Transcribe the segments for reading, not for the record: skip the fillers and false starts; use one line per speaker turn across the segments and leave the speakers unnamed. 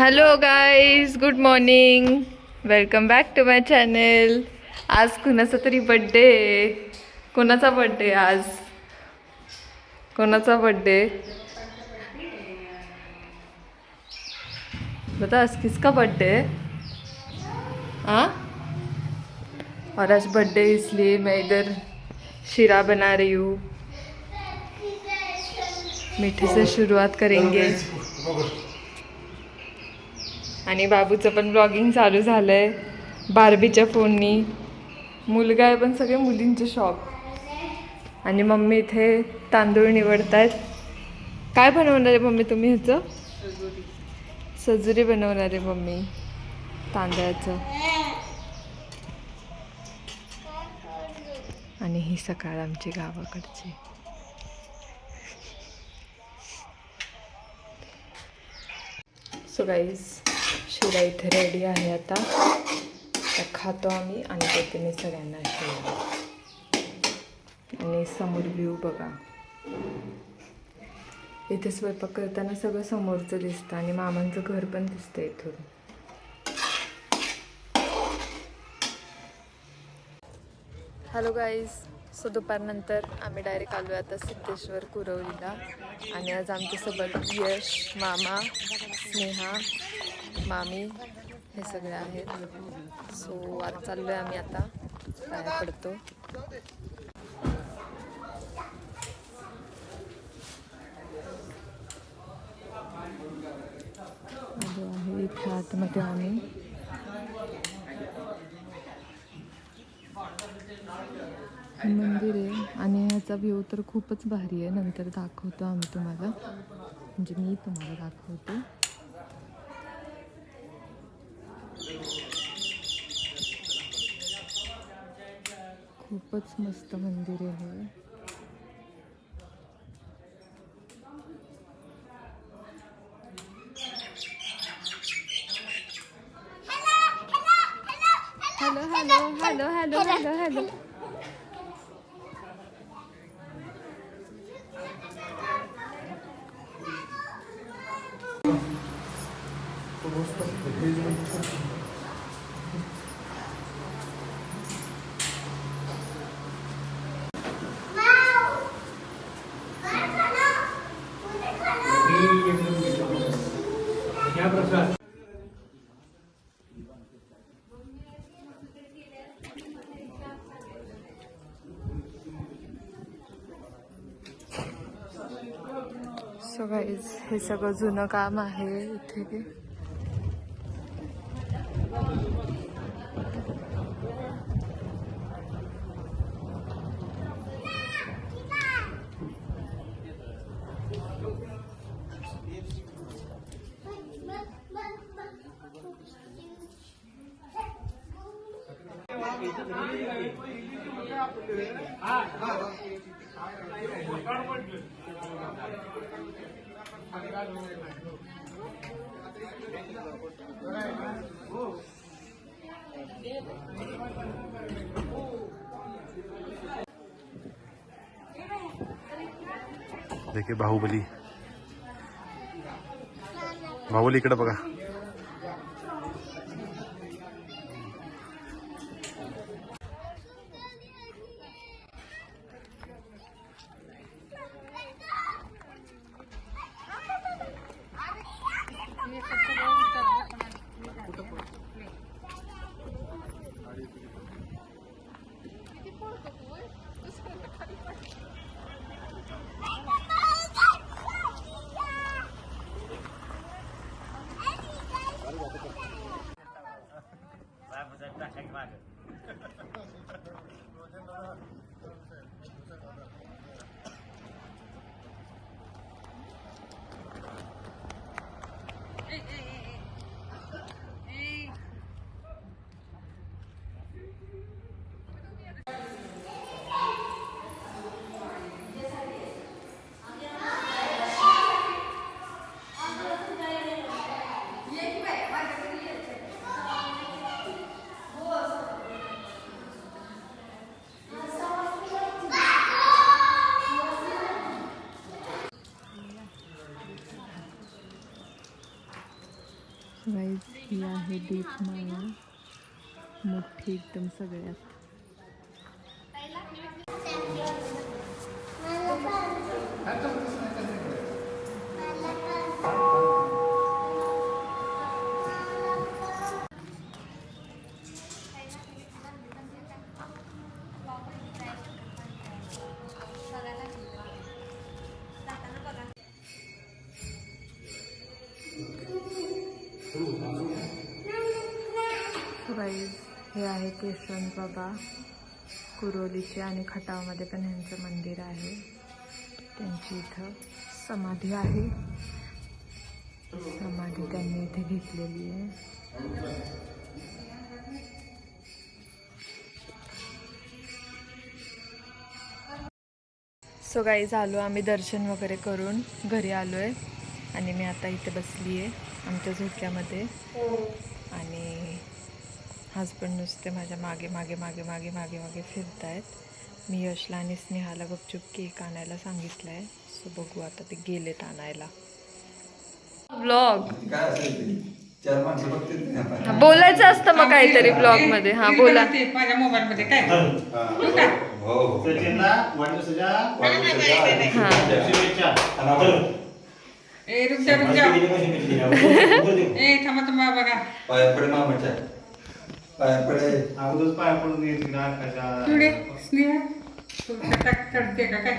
Hello guys, good morning. Welcome back to my channel. आज कुणाचा तरी बड्डे. कोणाचा बड्डे आज? कोणाचा बड्डे? बता, आज किसका बर्थडे है? हाँ, और आज बर्थडे इसलिए मैं इधर शीरा बना रही हूँ. मीठे से शुरुआत करेंगे. आणि बाबूचं पण ब्लॉगिंग चालू झालंय बार्बीच्या फोननी. मुलगा आहे पण सगळे मुलींचे शॉप. आणि मम्मी इथे तांदूळ निवडतायत. काय बनवणार आहे मम्मी तुम्ही ह्याचं? सजुरी बनवणार आहे मम्मी तांदळाचं. आणि ही सकाळ आमची गावाकडची. सो गाईज, शिरा इथे रेडी आहे आता. खातो आम्ही आणि देते मी सगळ्यांना शिरा. आणि समोर व्ह्यू बघा. इथे स्वयंपाक करताना सगळं समोरचं दिसतं आणि मामांचं घर पण दिसतं इथून. हॅलो गाईज, सो दुपारनंतर आम्ही डायरेक्ट आलो आता सिद्धेश्वर कुरवलीला. आणि आज आमच्यासोबत यश, मामा, स्नेहा, मामी हे सगळे आहेत. सो आज चाललो आहे आम्ही आता. पाया पडतो. आलो आहे इथे आतमध्ये आम्ही. मंदिर आहे आणि ह्याचा व्ह्यू तर खूपच भारी आहे. नंतर दाखवतो आम्ही तुम्हाला, म्हणजे मी तुम्हाला दाखवतो. खूपच मस्त मंदिर आहे हे. Hello hello hello hello hello hello. So guys, हे सगळं जुनं काम आहे इथे.
देखिए बाहुबली. बाहुबली इकडे बघा.
गाईज ही आहे दीप माळा, मोठी एकदम सगळ्यात. गाईज हे आहे केशवंत बाबा कुरोलीचे आणि खटावमध्ये पण ह्यांचं मंदिर आहे. त्यांची इथं समाधी आहे. समाधी त्यांनी इथे घेतलेली आहे. सो गाईज आलो आम्ही दर्शन वगैरे करून घरी आलो आहे आणि मी आता इथे बसली आहे आमच्या झोक्यामध्ये. आणि हजबंड नुसते माझ्या मागे मागे मागे मागे मागे मागे फिरत आहेत. मी यशला आणि स्नेहाला गुपचूप केक आणायला सांगितलं आहे. सो बघू आता ते गेलेत आणायला. ब्लॉग बोलायचं असतं मग काहीतरी ब्लॉग मध्ये. हा बोला.
माझ्या मोबाईल मध्ये काय थांबा बघा स्नेहा करते का काय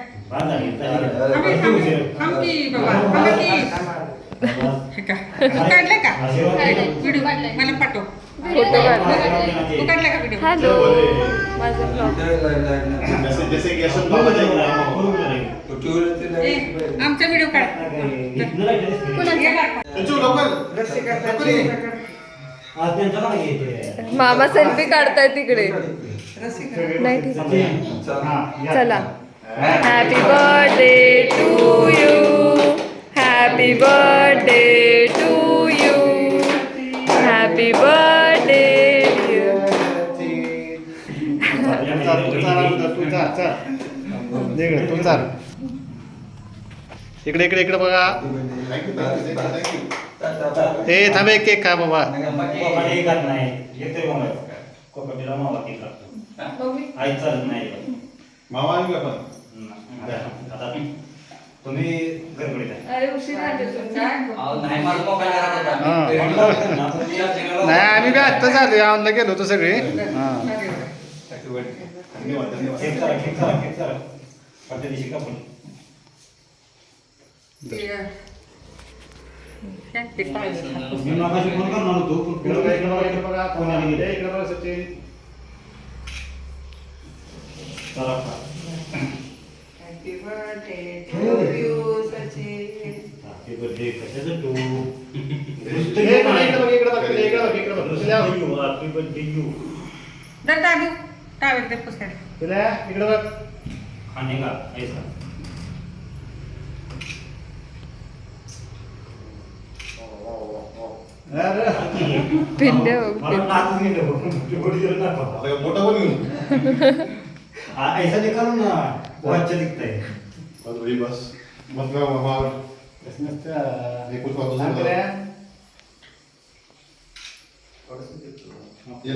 काढलं का व्हिडिओ मला पाठव.
फोटो काढला.
तू काढला का व्हिडिओ?
हॅलो माझा ब्लॉग.
आमचा व्हिडिओ काढ.
मामा सेल्फी काढताय तिकडे. नाही ठीक आहे. चला. Happy birthday to you. Happy birthday to you. Happy birthday.
इकडे इकडे इकडे बघा. ए थांबे एक केक खा बाबा.
तुम्ही गडबडीत आहे.
अरे उशीर झाले तुमचा.
नाही मला मोबाईल
नाही आम्ही बी आत्ता झालो ऑनला गेलो होतो सगळे.
मी मागाशी फोन करणार होतो
happy birthday to you Sachin.
Happy birthday कशाचं टू हॅपी बर्थडे यू
दर दादू टावेल ते पुस्तक
इकडे बघ.
खाने का ऐसा
पिंड्या बघ.
ऐसा निकालो ना बहुत अच्छा दिखता है.
बस मतलब हमारा ये